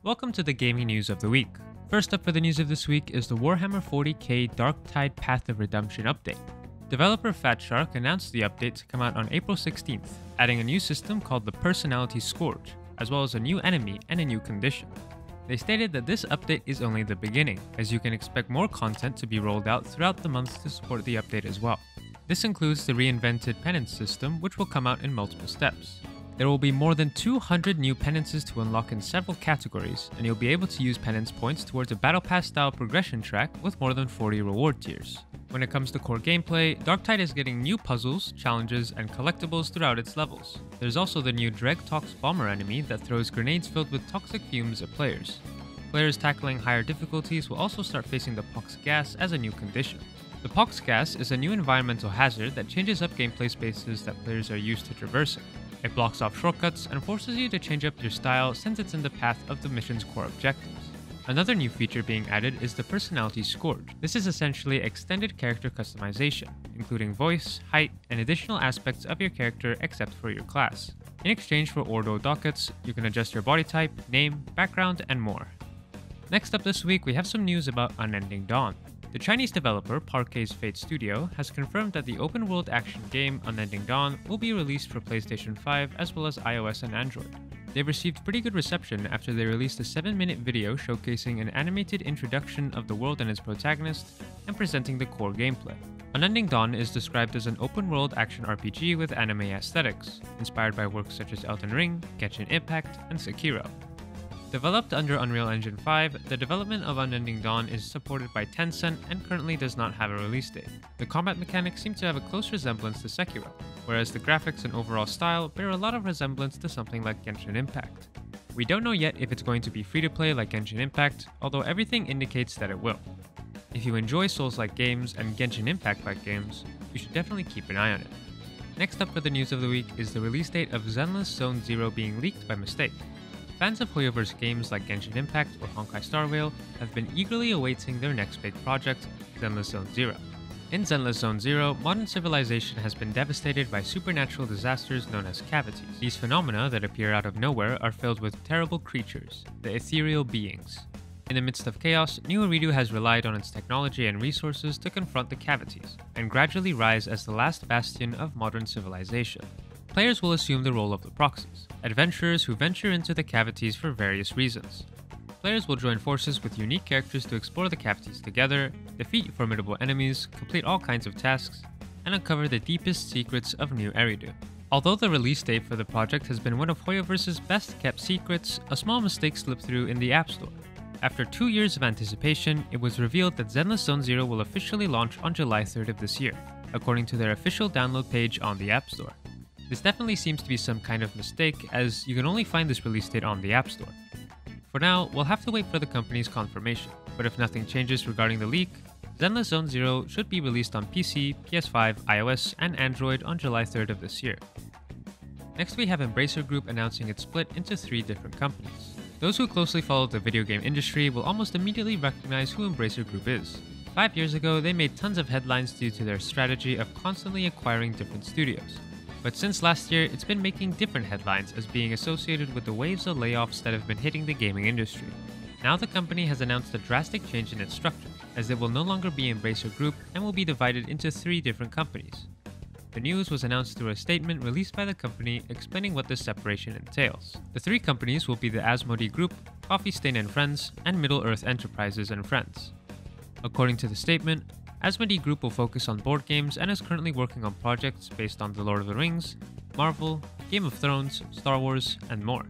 Welcome to the gaming news of the week. First up for the news of this week is the Warhammer 40K Darktide Path of Redemption update. Developer Fatshark announced the update to come out on April 16th, adding a new system called the Personality Scourge, as well as a new enemy and a new condition. They stated that this update is only the beginning, as you can expect more content to be rolled out throughout the months to support the update as well. This includes the reinvented penance system, which will come out in multiple steps. There will be more than 200 new penances to unlock in several categories, and you'll be able to use penance points towards a Battle Pass style progression track with more than 40 reward tiers. When it comes to core gameplay, Darktide is getting new puzzles, challenges, and collectibles throughout its levels. There's also the new Tox Bomber enemy that throws grenades filled with toxic fumes at players. Players tackling higher difficulties will also start facing the Pox Gas as a new condition. The Pox Gas is a new environmental hazard that changes up gameplay spaces that players are used to traversing. It blocks off shortcuts and forces you to change up your style since it's in the path of the mission's core objectives. Another new feature being added is the Personality Scourge. This is essentially extended character customization, including voice, height, and additional aspects of your character except for your class. In exchange for Ordo dockets, you can adjust your body type, name, background, and more. Next up this week, we have some news about Unending Dawn. The Chinese developer Parquet's Fate Studio has confirmed that the open-world action game Unending Dawn will be released for PlayStation 5 as well as iOS and Android. They've received pretty good reception after they released a 7-minute video showcasing an animated introduction of the world and its protagonist and presenting the core gameplay. Unending Dawn is described as an open-world action RPG with anime aesthetics, inspired by works such as Elden Ring, Genshin Impact, and Sekiro. Developed under Unreal Engine 5, the development of Unending Dawn is supported by Tencent and currently does not have a release date. The combat mechanics seem to have a close resemblance to Sekiro, whereas the graphics and overall style bear a lot of resemblance to something like Genshin Impact. We don't know yet if it's going to be free-to-play like Genshin Impact, although everything indicates that it will. If you enjoy Souls-like games and Genshin Impact-like games, you should definitely keep an eye on it. Next up for the news of the week is the release date of Zenless Zone Zero being leaked by mistake. Fans of Hoyoverse games like Genshin Impact or Honkai Star Rail have been eagerly awaiting their next big project, Zenless Zone Zero. In Zenless Zone Zero, modern civilization has been devastated by supernatural disasters known as cavities. These phenomena that appear out of nowhere are filled with terrible creatures, the ethereal beings. In the midst of chaos, New Eridu has relied on its technology and resources to confront the cavities, and gradually rise as the last bastion of modern civilization. Players will assume the role of the proxies, adventurers who venture into the cavities for various reasons. Players will join forces with unique characters to explore the cavities together, defeat formidable enemies, complete all kinds of tasks, and uncover the deepest secrets of New Eridu. Although the release date for the project has been one of Hoyoverse's best kept secrets, a small mistake slipped through in the App Store. After 2 years of anticipation, it was revealed that Zenless Zone Zero will officially launch on July 3rd of this year, according to their official download page on the App Store. This definitely seems to be some kind of mistake, as you can only find this release date on the App Store. For now, we'll have to wait for the company's confirmation, but if nothing changes regarding the leak, Zenless Zone Zero should be released on PC, PS5, iOS, and Android on July 3rd of this year. Next we have Embracer Group announcing its split into 3 different companies. Those who closely follow the video game industry will almost immediately recognize who Embracer Group is. 5 years ago, they made tons of headlines due to their strategy of constantly acquiring different studios. But since last year, it's been making different headlines as being associated with the waves of layoffs that have been hitting the gaming industry. Now the company has announced a drastic change in its structure, as it will no longer be Embracer Group and will be divided into 3 different companies. The news was announced through a statement released by the company explaining what this separation entails. The 3 companies will be the Asmodee Group, Coffee Stain & Friends, and Middle-earth Enterprises & Friends. According to the statement, Asmodee Group will focus on board games and is currently working on projects based on The Lord of the Rings, Marvel, Game of Thrones, Star Wars, and more.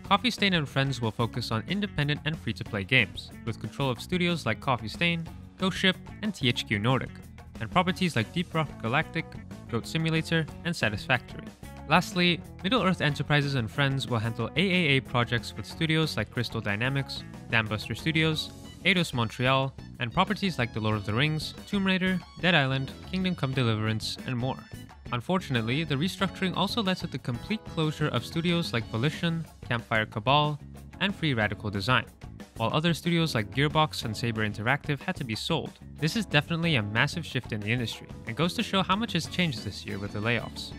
Coffee Stain & Friends will focus on independent and free-to-play games, with control of studios like Coffee Stain, Ghost Ship, and THQ Nordic, and properties like Deep Rock Galactic, Goat Simulator, and Satisfactory. Lastly, Middle-earth Enterprises & Friends will handle AAA projects with studios like Crystal Dynamics, Dambuster Studios, Eidos Montreal, and properties like The Lord of the Rings, Tomb Raider, Dead Island, Kingdom Come Deliverance, and more. Unfortunately, the restructuring also led to the complete closure of studios like Volition, Campfire Cabal, and Free Radical Design, while other studios like Gearbox and Saber Interactive had to be sold. This is definitely a massive shift in the industry, and goes to show how much has changed this year with the layoffs.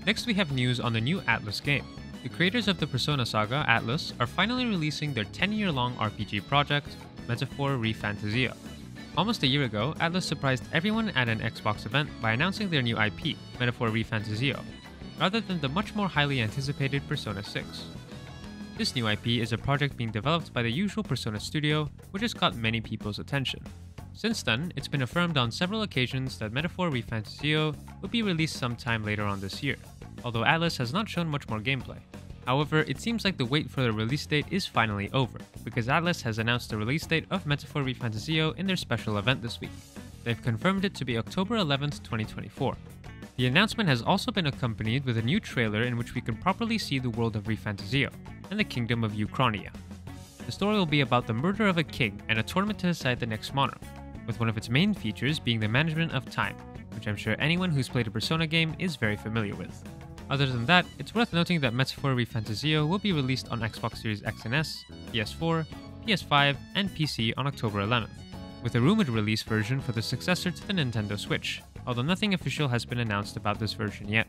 Next we have news on the new Atlas game. The creators of the Persona saga, Atlus, are finally releasing their 10-year-long RPG project, Metaphor ReFantazio. Almost a year ago, Atlus surprised everyone at an Xbox event by announcing their new IP, Metaphor ReFantazio, rather than the much more highly anticipated Persona 6. This new IP is a project being developed by the usual Persona studio, which has caught many people's attention. Since then, it's been affirmed on several occasions that Metaphor ReFantazio will be released sometime later on this year, although Atlus has not shown much more gameplay. However, it seems like the wait for the release date is finally over, because Atlus has announced the release date of Metaphor ReFantazio in their special event this week. They've confirmed it to be October 11th, 2024. The announcement has also been accompanied with a new trailer in which we can properly see the world of ReFantazio and the kingdom of Uchronia. The story will be about the murder of a king and a tournament to decide the next monarch, with one of its main features being the management of time, which I'm sure anyone who's played a Persona game is very familiar with. Other than that, it's worth noting that Metaphor ReFantazio will be released on Xbox Series X and S, PS4, PS5, and PC on October 11th, with a rumored release version for the successor to the Nintendo Switch, although nothing official has been announced about this version yet.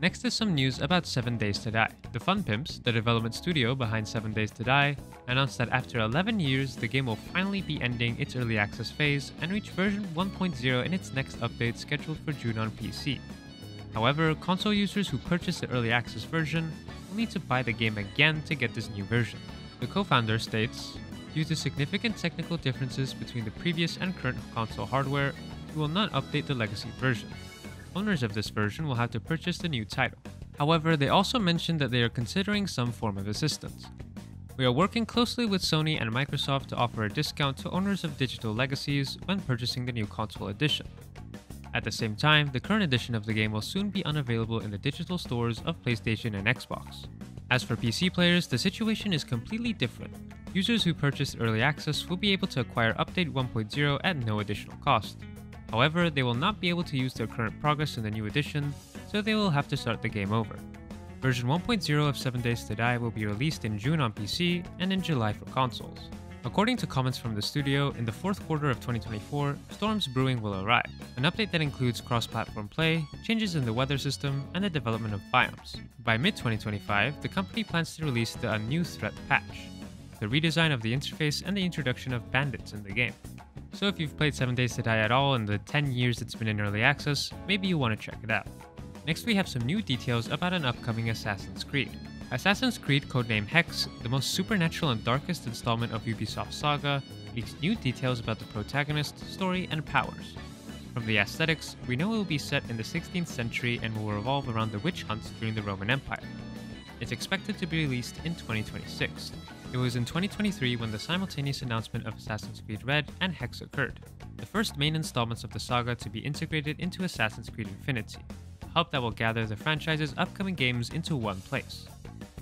Next is some news about 7 Days to Die. The Fun Pimps, the development studio behind 7 Days to Die, announced that after 11 years, the game will finally be ending its early access phase and reach version 1.0 in its next update scheduled for June on PC. However, console users who purchase the early access version will need to buy the game again to get this new version. The co-founder states, "Due to significant technical differences between the previous and current console hardware, we will not update the legacy version. Owners of this version will have to purchase the new title." However, they also mentioned that they are considering some form of assistance. "We are working closely with Sony and Microsoft to offer a discount to owners of digital legacies when purchasing the new console edition. At the same time, the current edition of the game will soon be unavailable in the digital stores of PlayStation and Xbox. As for PC players, the situation is completely different. Users who purchased early access will be able to acquire Update 1.0 at no additional cost. However, they will not be able to use their current progress in the new edition, so they will have to start the game over. Version 1.0 of 7 Days to Die will be released in June on PC and in July for consoles. According to comments from the studio, in the fourth quarter of 2024, Storms Brewing will arrive, an update that includes cross-platform play, changes in the weather system, and the development of biomes. By mid-2025, the company plans to release the New Threat patch, the redesign of the interface, and the introduction of bandits in the game. So if you've played 7 Days to Die at all in the 10 years it's been in early access, maybe you want to check it out. Next we have some new details about an upcoming Assassin's Creed. Assassin's Creed codenamed Hexe, the most supernatural and darkest installment of Ubisoft's saga, leaks new details about the protagonist, story, and powers. From the aesthetics, we know it will be set in the 16th century and will revolve around the witch hunts during the Roman Empire. It's expected to be released in 2026. It was in 2023 when the simultaneous announcement of Assassin's Creed Red and Hexe occurred, the first main installments of the saga to be integrated into Assassin's Creed Infinity, a hub that will gather the franchise's upcoming games into one place.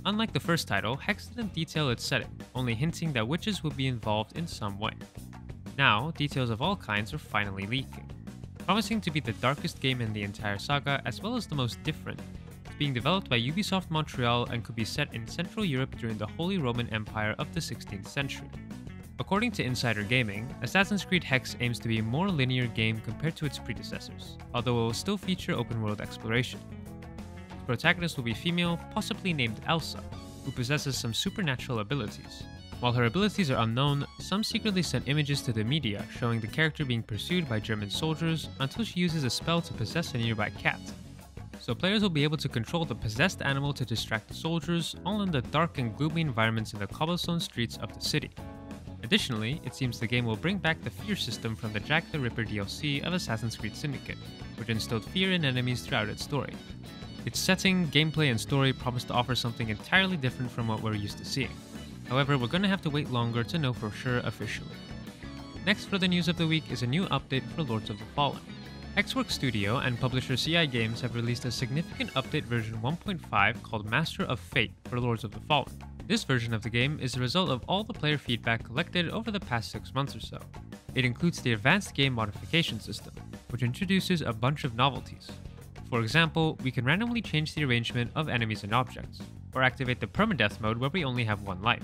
Unlike the first title, Hexe didn't detail its setting, only hinting that witches would be involved in some way. Now, details of all kinds are finally leaking. Promising to be the darkest game in the entire saga as well as the most different, it's being developed by Ubisoft Montreal and could be set in Central Europe during the Holy Roman Empire of the 16th century. According to Insider Gaming, Assassin's Creed Hexe aims to be a more linear game compared to its predecessors, although it will still feature open-world exploration. The protagonist will be female, possibly named Elsa, who possesses some supernatural abilities. While her abilities are unknown, some secretly sent images to the media showing the character being pursued by German soldiers until she uses a spell to possess a nearby cat. So players will be able to control the possessed animal to distract the soldiers, all in the dark and gloomy environments in the cobblestone streets of the city. Additionally, it seems the game will bring back the fear system from the Jack the Ripper DLC of Assassin's Creed Syndicate, which instilled fear in enemies throughout its story. Its setting, gameplay, and story promise to offer something entirely different from what we're used to seeing. However, we're going to have to wait longer to know for sure officially. Next for the news of the week is a new update for Lords of the Fallen. Hexworks Studio and publisher CI Games have released a significant update version 1.5 called Master of Fate for Lords of the Fallen. This version of the game is the result of all the player feedback collected over the past 6 months or so. It includes the advanced game modification system, which introduces a bunch of novelties. For example, we can randomly change the arrangement of enemies and objects, or activate the permadeath mode where we only have one life.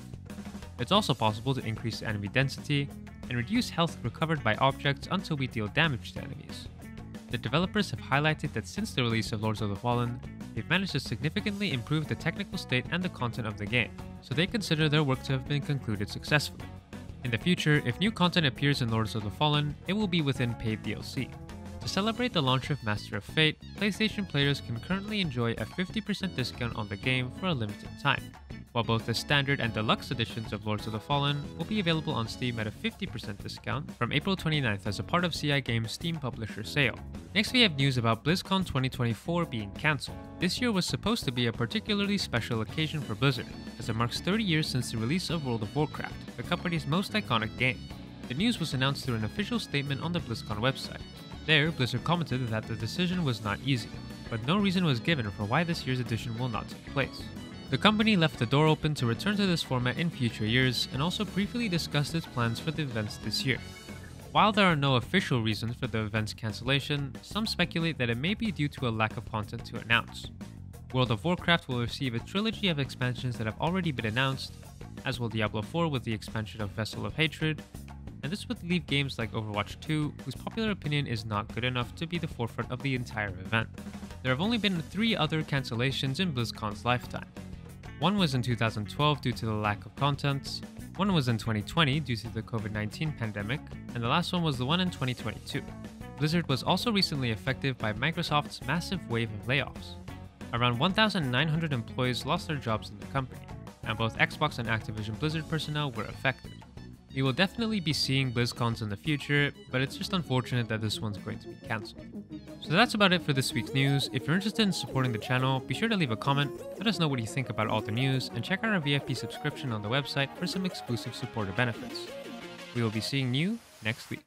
It's also possible to increase enemy density and reduce health recovered by objects until we deal damage to enemies. The developers have highlighted that since the release of Lords of the Fallen, they've managed to significantly improve the technical state and the content of the game, so they consider their work to have been concluded successfully. In the future, if new content appears in Lords of the Fallen, it will be within paid DLC. To celebrate the launch of Master of Fate, PlayStation players can currently enjoy a 50% discount on the game for a limited time, while both the standard and deluxe editions of Lords of the Fallen will be available on Steam at a 50% discount from April 29th as a part of CI Games' Steam Publisher sale. Next we have news about BlizzCon 2024 being cancelled. This year was supposed to be a particularly special occasion for Blizzard, as it marks 30 years since the release of World of Warcraft, the company's most iconic game. The news was announced through an official statement on the BlizzCon website. There, Blizzard commented that the decision was not easy, but no reason was given for why this year's edition will not take place. The company left the door open to return to this format in future years and also briefly discussed its plans for the events this year. While there are no official reasons for the event's cancellation, some speculate that it may be due to a lack of content to announce. World of Warcraft will receive a trilogy of expansions that have already been announced, as will Diablo 4 with the expansion of Vessel of Hatred, and this would leave games like Overwatch 2, whose popular opinion is not good enough to be the forefront of the entire event. There have only been 3 other cancellations in BlizzCon's lifetime. One was in 2012 due to the lack of content, one was in 2020 due to the COVID-19 pandemic, and the last one was the one in 2022. Blizzard was also recently affected by Microsoft's massive wave of layoffs. Around 1,900 employees lost their jobs in the company, and both Xbox and Activision Blizzard personnel were affected. We will definitely be seeing BlizzCons in the future, but it's just unfortunate that this one's going to be cancelled. So that's about it for this week's news. If you're interested in supporting the channel, be sure to leave a comment, let us know what you think about all the news, and check out our VIP subscription on the website for some exclusive supporter benefits. We will be seeing you next week.